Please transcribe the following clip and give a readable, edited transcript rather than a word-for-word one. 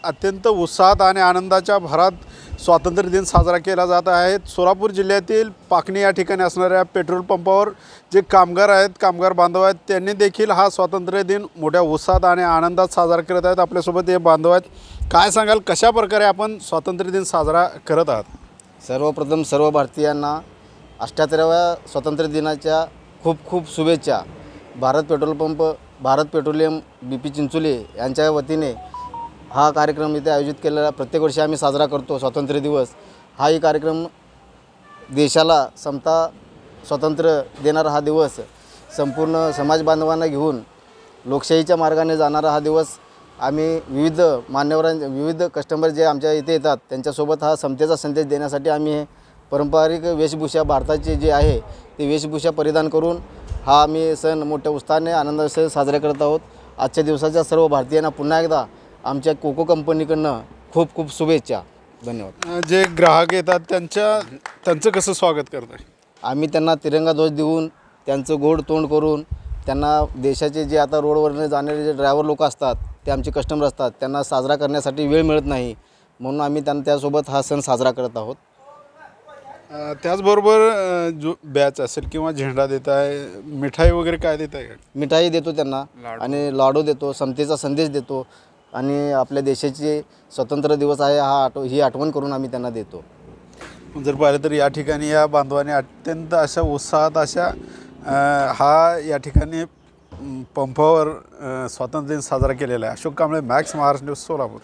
अत्यंत उत्साहात आणि आनंदाच्या भरात स्वातंत्र्य दिन साजरा केला जात आहे। सोलापूर जिल्ह्यातील पाकणी या ठिकाणी असणाऱ्या पेट्रोल पंपावर जे कामगार आहेत, कामगार बांधव आहेत, त्यांनी देखील हा स्वातंत्र्य दिन मोठ्या उत्साहात आणि आनंदात साजरा करत आहेत। आपल्यासोबत हे बांधव आहेत, काय सांगाल, कशा प्रकारे आपण स्वातंत्र्य दिन साजरा करत आहात? सर्वप्रथम सर्व भारतीयांना 78व्या स्वातंत्र्य दिनाच्या खूप खूप शुभेच्छा। Bharat petrol pump, Bharat petroleum, BP Chincholi यांच्या वतीने हा कार्यक्रम इथे आयोजित केलेला प्रत्येक वर्षी आम्ही साजरा करतो। स्वातंत्र्य दिवस हाही कार्यक्रम देशाला समता स्वातंत्र्य देणारा हा दिवस, संपूर्ण समाज बांधवांना घेऊन लोकशाहीच्या मार्गाने जाणारा हा दिवस आम्ही विविध मान्यवरांचे, विविध कस्टमर जे आमच्या इथे येतात त्यांच्यासोबत हा समतेचा संदेश देण्यासाठी आम्ही हे पारंपरिक वेशभूषा भारताची जे आहे ती वेशभूषा परिधान करून हा आम्ही सण मोठ्या उत्साहाने आनंदाने साजरा करत आहोत। आजच्या दिवसाच्या सर्व भारतीयांना पुन्हा एकदा आमच्या कोको कंपनीकडनं खूप खूप शुभेच्छा। धन्यवाद। जे ग्राहक येतात त्यांचं कसं स्वागत करताय? आम्ही त्यांना तिरंगा ध्वज देऊन, त्यांचं गोड तोंड करून, त्यांना देशाचे जे आता रोडवरने जाणारे जे ड्रायव्हर लोक असतात ते आमचे कस्टमर असतात, त्यांना साजरा करण्यासाठी वेळ मिळत नाही, म्हणून आम्ही त्यासोबत हा सण साजरा करत आहोत। त्याचबरोबर जो बॅच असेल किंवा झेंडा देत आहे, मिठाई वगैरे काय देत आहे? मिठाई देतो त्यांना आणि लाडू देतो, समतेचा संदेश देतो आणि आपल्या देशाचे स्वतंत्र दिवस आहे ही आठवण करून आम्ही त्यांना देतो। जर पाहिलं तर या ठिकाणी या बांधवांनी अत्यंत अशा उत्साहात हा या ठिकाणी पंपावर स्वातंत्र्य दिन साजरा केलेला आहे। Ashok Kamble, max Maharashtra news, Solapur.